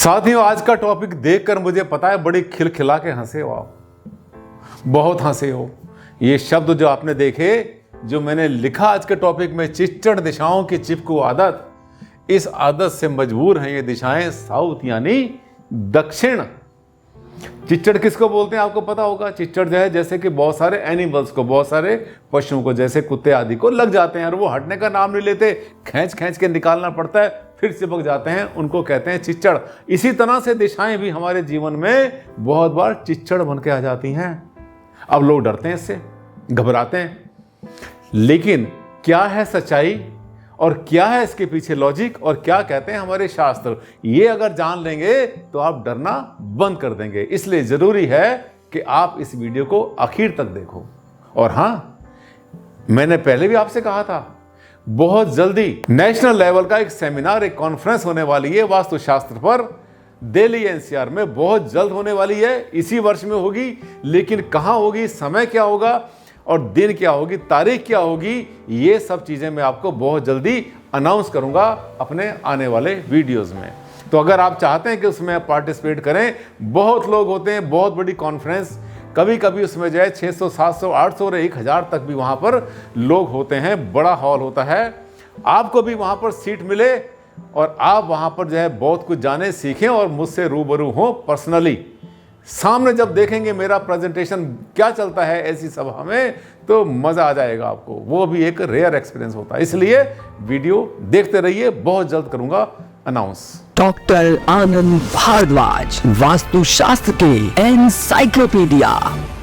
साथियों, आज का टॉपिक देखकर मुझे पता है बड़ी खिलखिला के हंसे हो आप, बहुत हंसे हो। ये शब्द जो आपने देखे, जो मैंने लिखा आज के टॉपिक में, चिच्चड़ दिशाओं की चिपकू आदत, इस आदत से मजबूर हैं ये दिशाएं साउथ यानी दक्षिण। चिच्चड़ किसको बोलते हैं आपको पता होगा। चिच्चड़ जो है जैसे कि बहुत सारे एनिमल्स को, बहुत सारे पशुओं को, जैसे कुत्ते आदि को लग जाते हैं और वो हटने का नाम नहीं लेते, खींच खींच के निकालना पड़ता है, फिर चिपक जाते हैं, उनको कहते हैं चिच्चड़। इसी तरह से दिशाएं भी हमारे जीवन में बहुत बार चिच्चड़ बन के आ जाती हैं। अब लोग डरते हैं इससे, घबराते हैं, लेकिन क्या है सच्चाई और क्या है इसके पीछे लॉजिक और क्या कहते हैं हमारे शास्त्र, ये अगर जान लेंगे तो आप डरना बंद कर देंगे। इसलिए जरूरी है कि आप इस वीडियो को आखिर तक देखो। और हां, मैंने पहले भी आपसे कहा था, बहुत जल्दी नेशनल लेवल का एक सेमिनार, एक कॉन्फ्रेंस होने वाली है वास्तुशास्त्र पर, दिल्ली एनसीआर में बहुत जल्द होने वाली है। इसी वर्ष में होगी, लेकिन कहां होगी, समय क्या होगा और दिन क्या होगी, तारीख क्या होगी, ये सब चीजें मैं आपको बहुत जल्दी अनाउंस करूंगा अपने आने वाले वीडियोस में। तो अगर आप चाहते हैं कि उसमें पार्टिसिपेट करें, बहुत लोग होते हैं, बहुत बड़ी कॉन्फ्रेंस, कभी कभी उसमें जो है 600, 700, 800 और 1000 तक भी वहां पर लोग होते हैं, बड़ा हॉल होता है। आपको भी वहां पर सीट मिले और आप वहां पर जो है बहुत कुछ जाने, सीखें और मुझसे रूबरू हो पर्सनली। सामने जब देखेंगे मेरा प्रेजेंटेशन क्या चलता है ऐसी सभा में, तो मजा आ जाएगा आपको। वो भी एक रेयर एक्सपीरियंस होता है, इसलिए वीडियो देखते रहिए, बहुत जल्द करूंगा अनाउंस। डॉक्टर आनंद भारद्वाज, वास्तुशास्त्र के एनसाइक्लोपीडिया।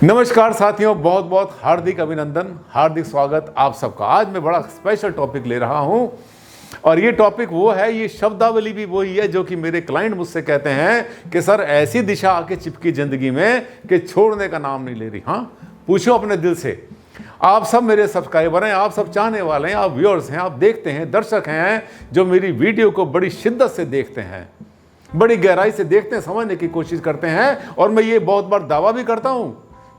नमस्कार साथियों, बहुत बहुत हार्दिक अभिनंदन, हार्दिक स्वागत आप सबका। आज मैं बड़ा स्पेशल टॉपिक ले रहा हूं और ये टॉपिक वो है, ये शब्दावली भी वही है जो कि मेरे क्लाइंट मुझसे कहते हैं कि सर ऐसी दिशा आके चिपकी जिंदगी में कि छोड़ने का नाम नहीं ले रही। हाँ, पूछो अपने दिल से। आप सब मेरे सब्सक्राइबर हैं, आप सब चाहने वाले हैं, आप व्यूअर्स हैं, आप देखते हैं, दर्शक हैं जो मेरी वीडियो को बड़ी शिद्दत से देखते हैं, बड़ी गहराई से देखते हैं, समझने की कोशिश करते हैं। और मैं ये बहुत बार दावा भी करता हूं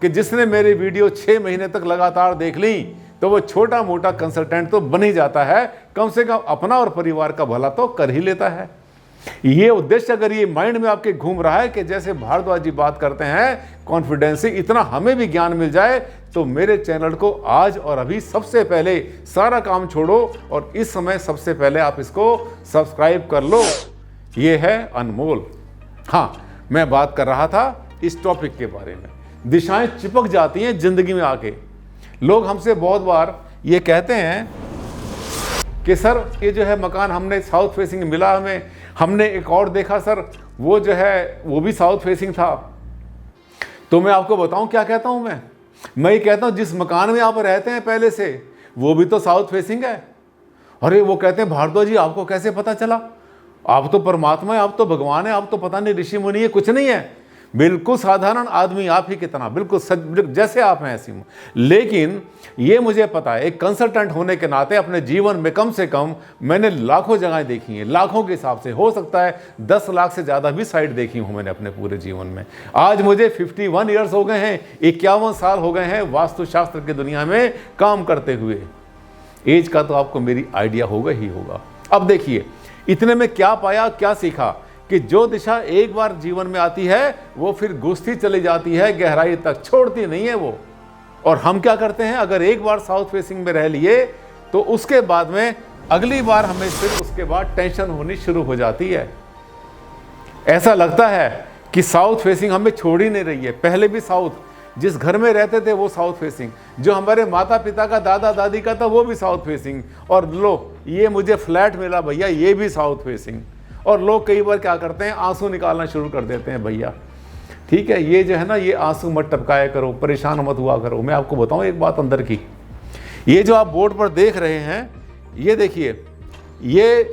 कि जिसने मेरी वीडियो 6 महीने तक लगातार देख ली तो वो छोटा मोटा कंसल्टेंट तो बन ही जाता है, कम से कम अपना और परिवार का भला तो कर ही लेता है। ये उद्देश्य अगर ये माइंड में आपके घूम रहा है कि जैसे भारद्वाज जी बात करते हैं कॉन्फिडेंस से, इतना हमें भी ज्ञान मिल जाए, तो मेरे चैनल को आज और अभी सबसे पहले सारा काम छोड़ो और इस समय सबसे पहले आप इसको सब्सक्राइब कर लो। ये है अनमोल। हाँ, मैं बात कर रहा था इस टॉपिक के बारे में, दिशाएं चिपक जाती हैं जिंदगी में आके। लोग हमसे बहुत बार ये कहते हैं कि सर ये जो है मकान हमने साउथ फेसिंग मिला, हमने एक और देखा सर, वो जो है वो भी साउथ फेसिंग था। तो मैं आपको बताऊं क्या कहता हूं, मैं ये कहता हूं जिस मकान में आप रहते हैं पहले से, वो भी तो साउथ फेसिंग है। अरे वो कहते हैं भारद्वाज जी आपको कैसे पता चला, आप तो परमात्मा है, आप तो भगवान है, आप तो पता नहीं ऋषि मुनि है। कुछ नहीं है, बिल्कुल साधारण आदमी आप ही की तरह, बिल्कुल जैसे आप हैं ऐसी हूं। लेकिन ये मुझे पता है, एक कंसल्टेंट होने के नाते अपने जीवन में कम से कम मैंने लाखों जगहें देखी हैं, लाखों के हिसाब से, हो सकता है 10 लाख से ज़्यादा भी साइट देखी हूं मैंने अपने पूरे जीवन में। आज मुझे 51 ईयर्स हो गए हैं, 51 साल हो गए हैं वास्तुशास्त्र की दुनिया में काम करते हुए। एज का तो आपको मेरी आइडिया होगा ही होगा। अब देखिए, इतने में क्या पाया, क्या सीखा कि जो दिशा एक बार जीवन में आती है वो फिर घुसती चली जाती है गहराई तक, छोड़ती नहीं है वो। और हम क्या करते हैं, अगर एक बार साउथ फेसिंग में रह लिए तो उसके बाद में अगली बार हमें फिर उसके बाद टेंशन होनी शुरू हो जाती है। ऐसा लगता है कि साउथ फेसिंग हमें छोड़ ही नहीं रही है। पहले भी साउथ, जिस घर में रहते थे वो साउथ फेसिंग, जो हमारे माता पिता का, दादा दादी का था वो भी साउथ फेसिंग, और लो ये मुझे फ्लैट मिला भैया, ये भी साउथ फेसिंग। और लोग कई बार क्या करते हैं, आंसू निकालना शुरू कर देते हैं। भैया ठीक है, ये जो है ना, ये आंसू मत टपकाया करो, परेशान मत हुआ करो। मैं आपको बताऊं एक बात अंदर की, ये जो आप बोर्ड पर देख रहे हैं, ये देखिए, ये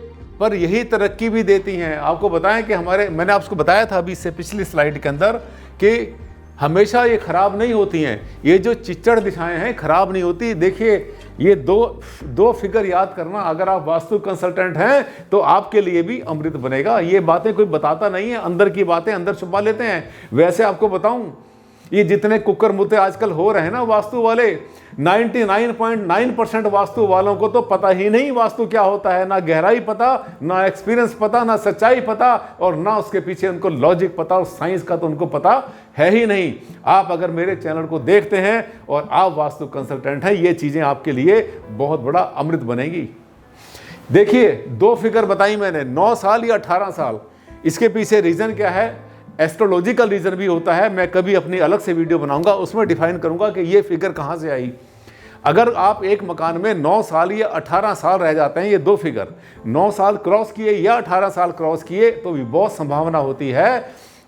पर यही तरक्की भी देती हैं। आपको बताएं कि मैंने आपको बताया था अभी इससे पिछली स्लाइड के अंदर कि हमेशा ये खराब नहीं होती हैं। ये जो चिच्चड़ दिशाएं हैं खराब नहीं होती। देखिए, ये दो फिगर याद करना, अगर आप वास्तु कंसल्टेंट हैं तो आपके लिए भी अमृत बनेगा। ये बातें कोई बताता नहीं है, अंदर की बातें अंदर छुपा लेते हैं। वैसे आपको बताऊं ये जितने कुकर मुद्दे आजकल हो रहे हैं ना वास्तु वाले, 99.9% वास्तु वालों को तो पता ही नहीं वास्तु क्या होता है, ना गहराई पता, ना एक्सपीरियंस पता, ना सच्चाई पता, और ना उसके पीछे उनको लॉजिक पता, और साइंस का तो उनको पता है ही नहीं। आप अगर मेरे चैनल को देखते हैं और आप वास्तु कंसल्टेंट हैं, ये चीज़ें आपके लिए बहुत बड़ा अमृत बनेगी। देखिए 2 फिगर बताई मैंने, 9 साल या 18 साल। इसके पीछे रीज़न क्या है, एस्ट्रोलॉजिकल रीज़न भी होता है। मैं कभी अपनी अलग से वीडियो बनाऊंगा, उसमें डिफाइन करूंगा कि ये फिगर कहाँ से आई। अगर आप एक मकान में 9 साल या 18 साल रह जाते हैं, ये 2 फिगर 9 साल क्रॉस किए या 18 साल क्रॉस किए, तो भी बहुत संभावना होती है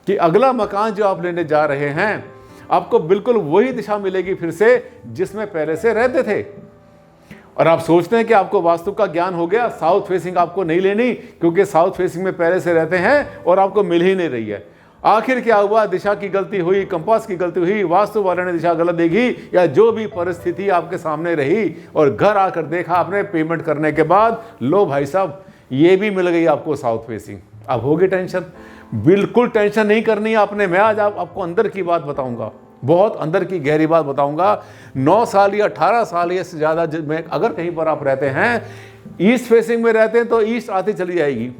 कि अगला मकान जो आप लेने जा रहे हैं, आपको बिल्कुल वही दिशा मिलेगी फिर से जिसमें पहले से रहते थे। और आप सोचते हैं कि आपको वास्तु का ज्ञान हो गया, साउथ फेसिंग आपको नहीं लेनी क्योंकि साउथ फेसिंग में पहले से रहते हैं और आपको मिल ही नहीं रही है। आखिर क्या हुआ, दिशा की गलती हुई, कंपास की गलती हुई, वास्तु वाले ने दिशा गलत देखी, या जो भी परिस्थिति आपके सामने रही, और घर आकर देखा आपने पेमेंट करने के बाद, लो भाई साहब ये भी मिल गई आपको साउथ फेसिंग। अब होगी टेंशन। बिल्कुल टेंशन नहीं करनी है आपने। मैं आज आपको अंदर की बात बताऊंगा, बहुत अंदर की गहरी बात बताऊंगा। 9 साल या 18 साल या से ज़्यादा में अगर कहीं पर आप रहते हैं, ईस्ट फेसिंग में रहते हैं तो ईस्ट आती चली जाएगी,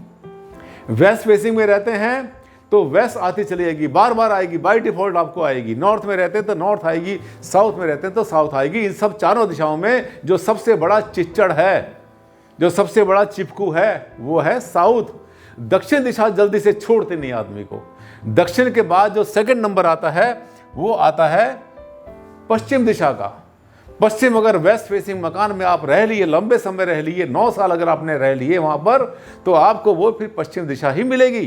वेस्ट फेसिंग में रहते हैं तो वेस्ट आती चली जाएगी, बार बार आएगी, बाय डिफॉल्ट आपको आएगी। नॉर्थ में रहते हैं तो नॉर्थ आएगी, साउथ में रहते हैं तो साउथ आएगी। इन सब चारों दिशाओं में जो सबसे बड़ा चिच्चड़ है, जो सबसे बड़ा चिपकू है, वो है साउथ। दक्षिण दिशा जल्दी से छोड़ते नहीं आदमी को। दक्षिण के बाद जो सेकंड नंबर आता है वो आता है पश्चिम दिशा का। पश्चिम अगर वेस्ट फेसिंग मकान में आप रह लिए, लंबे समय रह लिए, 9 साल अगर आपने रह लिए वहां पर, तो आपको वो फिर पश्चिम दिशा ही मिलेगी।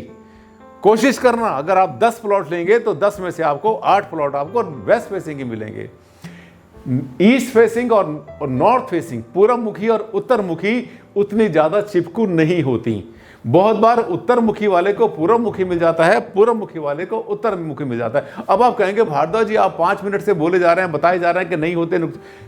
कोशिश करना, अगर आप 10 प्लॉट लेंगे तो 10 में से आपको 8 प्लॉट आपको वेस्ट फेसिंग ही मिलेंगे। ईस्ट फेसिंग और नॉर्थ फेसिंग, पूर्व मुखी और उत्तर मुखी उतनी ज्यादा चिपकू नहीं होती। बहुत बार उत्तर मुखी वाले को पूर्व मुखी मिल जाता है, पूर्व मुखी वाले को उत्तर मुखी मिल जाता है। अब आप कहेंगे भारद्वाज जी आप 5 मिनट से बोले जा रहे हैं, बताए जा रहे हैं कि नहीं होते,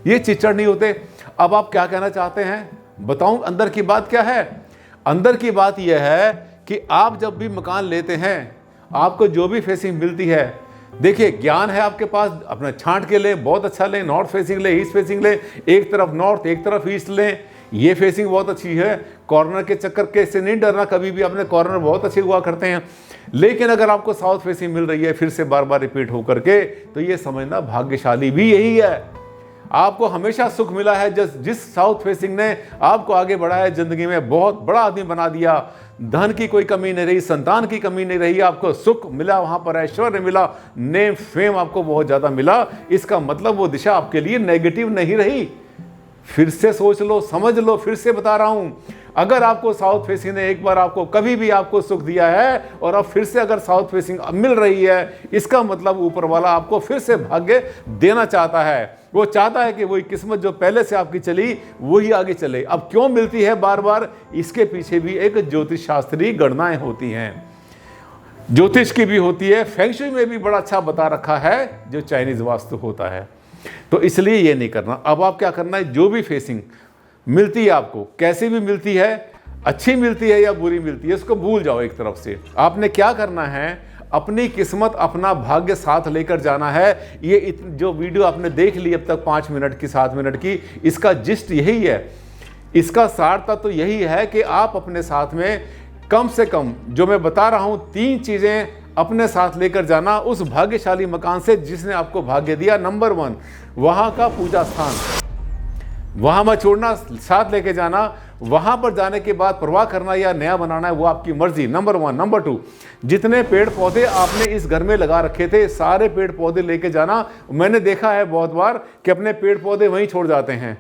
ये चिच्चड़ नहीं होते। अब आप क्या कहना चाहते हैं बताऊं? अंदर की बात क्या है? अंदर की बात यह है कि आप जब भी मकान लेते हैं, आपको जो भी फेसिंग मिलती है, देखिए ज्ञान है आपके पास, अपना छांट के लें, बहुत अच्छा लें। नॉर्थ फेसिंग लें, ईस्ट फेसिंग लें, एक तरफ नॉर्थ एक तरफ ईस्ट लें, ये फेसिंग बहुत अच्छी है। कॉर्नर के चक्कर के से नहीं डरना कभी भी, अपने कॉर्नर बहुत अच्छे हुआ करते हैं। लेकिन अगर आपको साउथ फेसिंग मिल रही है फिर से बार बार रिपीट होकर के, तो ये समझना भाग्यशाली भी यही है। आपको हमेशा सुख मिला है, जिस साउथ फेसिंग ने आपको आगे बढ़ाया जिंदगी में, बहुत बड़ा आदमी बना दिया। धन की कोई कमी नहीं रही, संतान की कमी नहीं रही, आपको सुख मिला, वहां पर ऐश्वर्य मिला, नेम फेम आपको बहुत ज्यादा मिला। इसका मतलब वो दिशा आपके लिए नेगेटिव नहीं रही। फिर से सोच लो, समझ लो, फिर से बता रहा हूं, अगर आपको साउथ फेसिंग ने एक बार आपको कभी भी आपको सुख दिया है और अब फिर से अगर साउथ फेसिंग मिल रही है, इसका मतलब ऊपर वाला आपको फिर से भाग्य देना चाहता है। वो चाहता है कि वही किस्मत जो पहले से आपकी चली वही आगे चले। अब क्यों मिलती है बार बार, इसके पीछे भी एक ज्योतिष शास्त्रीय गणनाएं होती हैं, ज्योतिष की भी होती है, फेंग शुई में भी बड़ा अच्छा बता रखा है जो चाइनीज वास्तु होता है। तो इसलिए ये नहीं करना। अब आप क्या करना है, जो भी फेसिंग मिलती है आपको, कैसी भी मिलती है, अच्छी मिलती है या बुरी मिलती है, इसको भूल जाओ एक तरफ से। आपने क्या करना है, अपनी किस्मत, अपना भाग्य साथ लेकर जाना है। ये जो वीडियो आपने देख ली अब तक 5 मिनट की, 7 मिनट की, इसका जिस्ट यही है, इसका सार तत्व तो यही है कि आप अपने साथ में कम से कम जो मैं बता रहा हूं 3 चीजें अपने साथ लेकर जाना उस भाग्यशाली मकान से जिसने आपको भाग्य दिया। नंबर 1, वहां का पूजा स्थान, वहां मत छोड़ना, साथ लेके जाना। वहां पर जाने के बाद प्रवाह करना या नया बनाना है वो आपकी मर्जी, नंबर 1। नंबर 2, जितने पेड़ पौधे आपने इस घर में लगा रखे थे सारे पेड़ पौधे लेके जाना। मैंने देखा है बहुत बार कि अपने पेड़ पौधे वहीं छोड़ जाते हैं।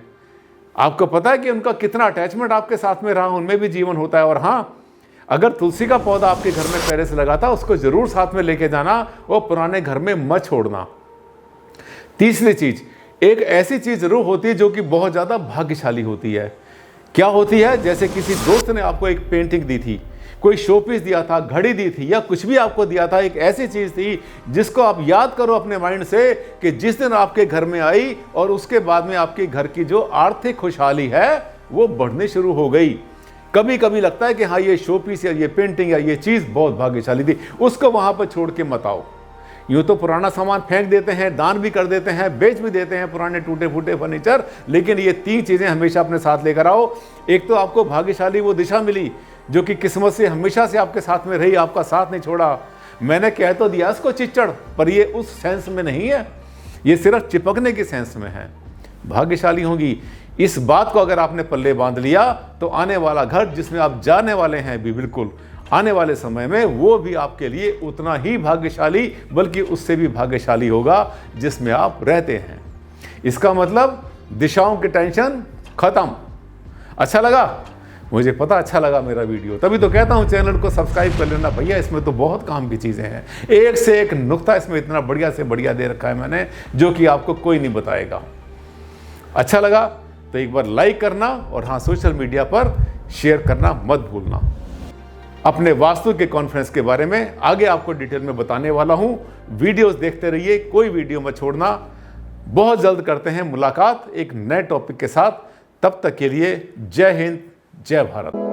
आपको पता है कि उनका कितना अटैचमेंट आपके साथ में रहा, उनमें भी जीवन होता है। और हाँ, अगर तुलसी का पौधा आपके घर में पहले से लगा था उसको जरूर साथ में लेके जाना, वो पुराने घर में मत छोड़ना। तीसरी चीज, एक ऐसी चीज जरूर होती है जो कि बहुत ज्यादा भाग्यशाली होती है। क्या होती है? जैसे किसी दोस्त ने आपको एक पेंटिंग दी थी, कोई शोपीस दिया था, घड़ी दी थी, या कुछ भी आपको दिया था, एक ऐसी चीज थी जिसको आप याद करो अपने माइंड से कि जिस दिन आपके घर में आई और उसके बाद में आपके घर की जो आर्थिक खुशहाली है वो बढ़नी शुरू हो गई। कभी कभी लगता है कि हाँ ये शोपीस या ये पेंटिंग या ये चीज बहुत भाग्यशाली थी, उसको वहां पर छोड़ के मत आओ। यूँ तो पुराना सामान फेंक देते हैं, दान भी कर देते हैं, बेच भी देते हैं पुराने टूटे फूटे फर्नीचर, लेकिन ये 3 चीज़ें हमेशा अपने साथ लेकर आओ। एक तो आपको भाग्यशाली वो दिशा मिली जो कि किस्मत से हमेशा से आपके साथ में रही, आपका साथ नहीं छोड़ा। मैंने कह तो दिया इसको चिच्चड़, पर ये उस सेंस में नहीं है, ये सिर्फ चिपकने की सेंस में है। भाग्यशाली होंगी, इस बात को अगर आपने पल्ले बांध लिया तो आने वाला घर जिसमें आप जाने वाले हैं भी बिल्कुल आने वाले समय में वो भी आपके लिए उतना ही भाग्यशाली, बल्कि उससे भी भाग्यशाली होगा जिसमें आप रहते हैं। इसका मतलब दिशाओं की टेंशन खत्म। अच्छा लगा? मुझे पता अच्छा लगा मेरा वीडियो, तभी तो कहता हूँ चैनल को सब्सक्राइब कर लेना भैया, इसमें तो बहुत काम की चीज़ें हैं। एक से एक नुक्ता इसमें इतना बढ़िया से बढ़िया दे रखा है मैंने, जो कि आपको कोई नहीं बताएगा। अच्छा लगा तो एक बार लाइक करना, और हाँ, सोशल मीडिया पर शेयर करना मत भूलना। अपने वास्तु के कॉन्फ्रेंस के बारे में आगे आपको डिटेल में बताने वाला हूं। वीडियोस देखते रहिए, कोई वीडियो मत छोड़ना। बहुत जल्द करते हैं मुलाकात एक नए टॉपिक के साथ। तब तक के लिए जय हिंद, जय भारत।